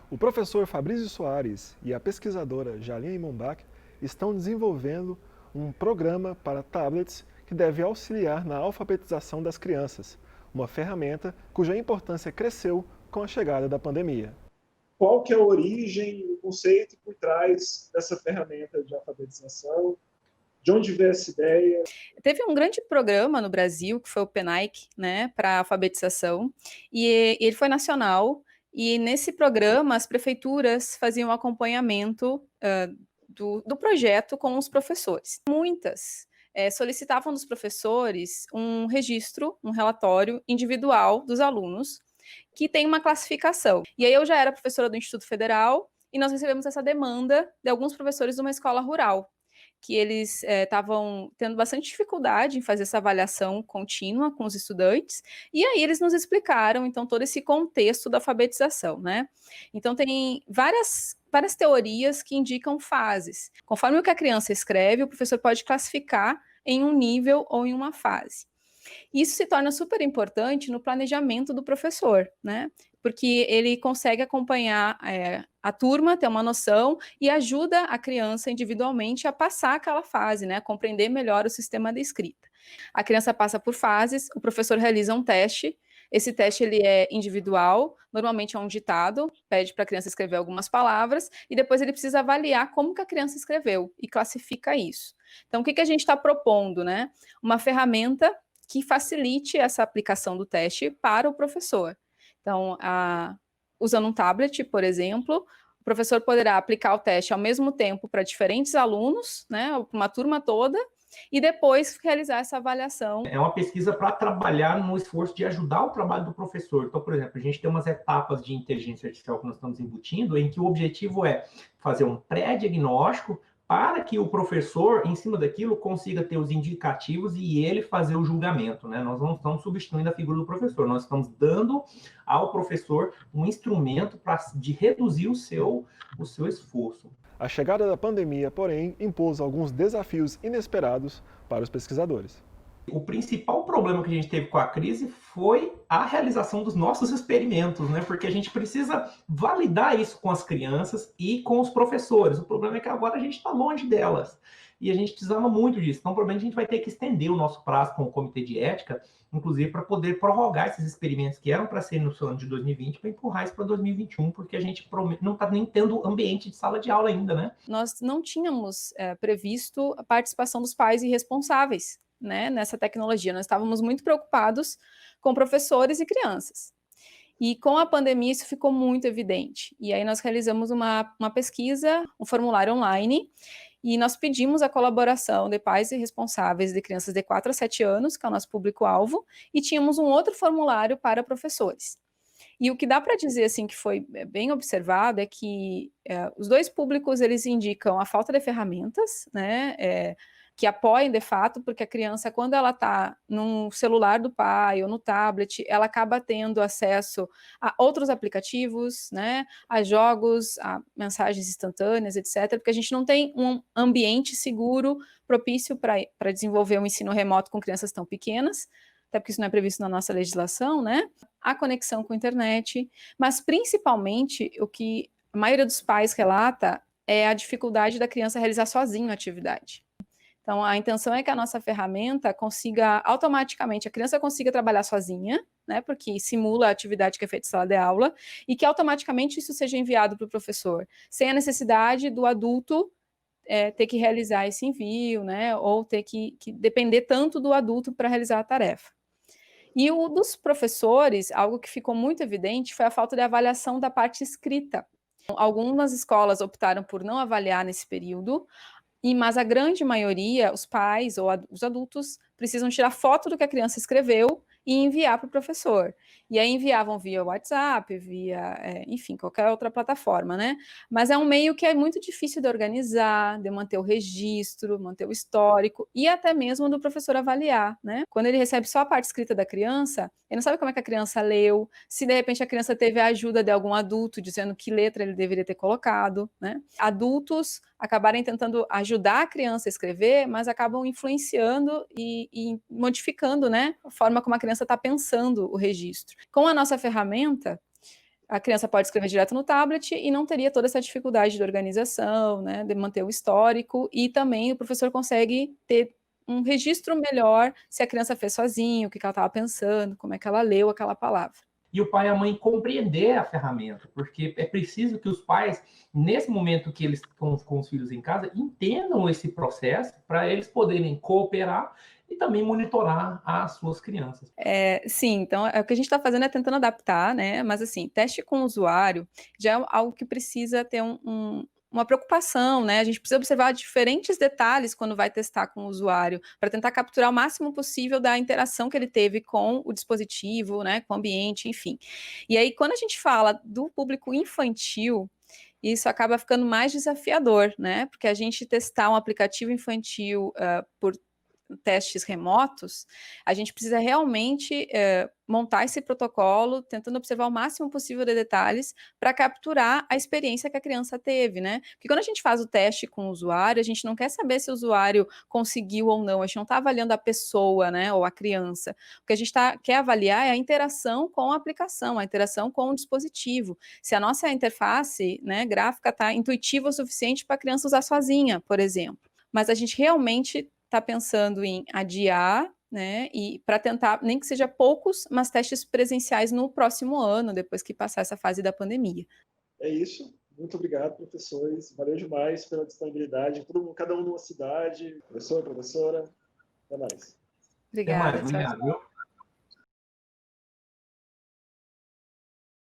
O professor Fabrício Soares e a pesquisadora Jaline Mombach estão desenvolvendo um programa para tablets que deve auxiliar na alfabetização das crianças, uma ferramenta cuja importância cresceu com a chegada da pandemia. Qual que é a origem, o conceito por trás dessa ferramenta de alfabetização? De onde veio essa ideia? Teve um grande programa no Brasil, que foi o PENAIC, né, para alfabetização, e ele foi nacional, e nesse programa as prefeituras faziam acompanhamento do projeto com os professores. Muitas solicitavam dos professores um registro, um relatório individual dos alunos, que tem uma classificação. E aí eu já era professora do Instituto Federal, e nós recebemos essa demanda de alguns professores de uma escola rural, que eles estavam tendo bastante dificuldade em fazer essa avaliação contínua com os estudantes, e aí eles nos explicaram, então, todo esse contexto da alfabetização, né? Então, tem várias teorias que indicam fases. Conforme o que a criança escreve, o professor pode classificar em um nível ou em uma fase. Isso se torna super importante no planejamento do professor, né? Porque ele consegue acompanhar a turma, ter uma noção e ajuda a criança individualmente a passar aquela fase, né? A compreender melhor o sistema da escrita. A criança passa por fases, o professor realiza um teste. Esse teste ele é individual, normalmente é um ditado, pede para a criança escrever algumas palavras e depois ele precisa avaliar como que a criança escreveu e classifica isso. Então, o que a gente está propondo, né? Uma ferramenta que facilite essa aplicação do teste para o professor. Então, usando um tablet, por exemplo, o professor poderá aplicar o teste ao mesmo tempo para diferentes alunos, né, uma turma toda, e depois realizar essa avaliação. É uma pesquisa para trabalhar no esforço de ajudar o trabalho do professor. Então, por exemplo, a gente tem umas etapas de inteligência artificial que nós estamos embutindo, em que o objetivo é fazer um pré-diagnóstico para que o professor, em cima daquilo, consiga ter os indicativos e ele fazer o julgamento, né? Nós não estamos substituindo a figura do professor, nós estamos dando ao professor um instrumento de reduzir o seu esforço. A chegada da pandemia, porém, impôs alguns desafios inesperados para os pesquisadores. O principal problema que a gente teve com a crise foi a realização dos nossos experimentos, né? Porque a gente precisa validar isso com as crianças e com os professores. O problema é que agora a gente está longe delas e a gente precisava muito disso. Então, provavelmente, a gente vai ter que estender o nosso prazo com o Comitê de Ética, inclusive para poder prorrogar esses experimentos que eram para ser no ano de 2020, para empurrar isso para 2021, porque a gente não está nem tendo ambiente de sala de aula ainda, né? Nós não tínhamos previsto a participação dos pais e responsáveis, né, nessa tecnologia. Nós estávamos muito preocupados com professores e crianças. E com a pandemia isso ficou muito evidente. E aí nós realizamos uma pesquisa, um formulário online, e nós pedimos a colaboração de pais e responsáveis de crianças de 4 a 7 anos, que é o nosso público-alvo, e tínhamos um outro formulário para professores. E o que dá para dizer, assim, que foi bem observado é que os dois públicos, eles indicam a falta de ferramentas, né, que apoiem de fato, porque a criança, quando ela está no celular do pai ou no tablet, ela acaba tendo acesso a outros aplicativos, né, a jogos, a mensagens instantâneas, etc., porque a gente não tem um ambiente seguro, propício para desenvolver um ensino remoto com crianças tão pequenas, até porque isso não é previsto na nossa legislação, né? A conexão com a internet, mas principalmente o que a maioria dos pais relata é a dificuldade da criança realizar sozinho a atividade. Então, a intenção é que a nossa ferramenta consiga automaticamente, a criança consiga trabalhar sozinha, né, porque simula a atividade que é feita em sala de aula, e que automaticamente isso seja enviado para o professor, sem a necessidade do adulto ter que realizar esse envio, né, ou ter que depender tanto do adulto para realizar a tarefa. E o dos professores, algo que ficou muito evidente foi a falta de avaliação da parte escrita. Algumas escolas optaram por não avaliar nesse período, mas a grande maioria, os pais ou os adultos, precisam tirar foto do que a criança escreveu e enviar para o professor. E aí enviavam via WhatsApp, enfim, qualquer outra plataforma, né? Mas é um meio que é muito difícil de organizar, de manter o registro, manter o histórico e até mesmo do professor avaliar, né? Quando ele recebe só a parte escrita da criança, ele não sabe como é que a criança leu, se de repente a criança teve a ajuda de algum adulto dizendo que letra ele deveria ter colocado, né? Adultos acabarem tentando ajudar a criança a escrever, mas acabam influenciando e modificando, né, a forma como a criança está pensando o registro. Com a nossa ferramenta, a criança pode escrever direto no tablet e não teria toda essa dificuldade de organização, né, de manter o histórico, e também o professor consegue ter um registro melhor se a criança fez sozinho, o que ela estava pensando, como é que ela leu aquela palavra. E o pai e a mãe compreender a ferramenta, porque é preciso que os pais, nesse momento que eles estão com os filhos em casa, entendam esse processo para eles poderem cooperar e também monitorar as suas crianças. Sim, então o que a gente está fazendo é tentando adaptar, né? Mas assim, teste com o usuário já é algo que precisa ter uma preocupação, né? A gente precisa observar diferentes detalhes quando vai testar com o usuário, para tentar capturar o máximo possível da interação que ele teve com o dispositivo, né? Com o ambiente, enfim. E aí, quando a gente fala do público infantil, isso acaba ficando mais desafiador, né? Porque a gente testar um aplicativo infantil por testes remotos, a gente precisa realmente montar esse protocolo, tentando observar o máximo possível de detalhes para capturar a experiência que a criança teve, né? Porque quando a gente faz o teste com o usuário, a gente não quer saber se o usuário conseguiu ou não, a gente não está avaliando a pessoa, né, ou a criança. O que a gente quer avaliar é a interação com a aplicação, a interação com o dispositivo. Se a nossa interface, né, gráfica está intuitiva o suficiente para a criança usar sozinha, por exemplo. Mas a gente realmente está pensando em adiar, né, e para tentar, nem que seja poucos, mas testes presenciais no próximo ano, depois que passar essa fase da pandemia. É isso. Muito obrigado, professores. Valeu demais pela disponibilidade. Todo mundo, cada um numa cidade. Professor, professora. Até mais. Obrigada. Até mais, obrigado.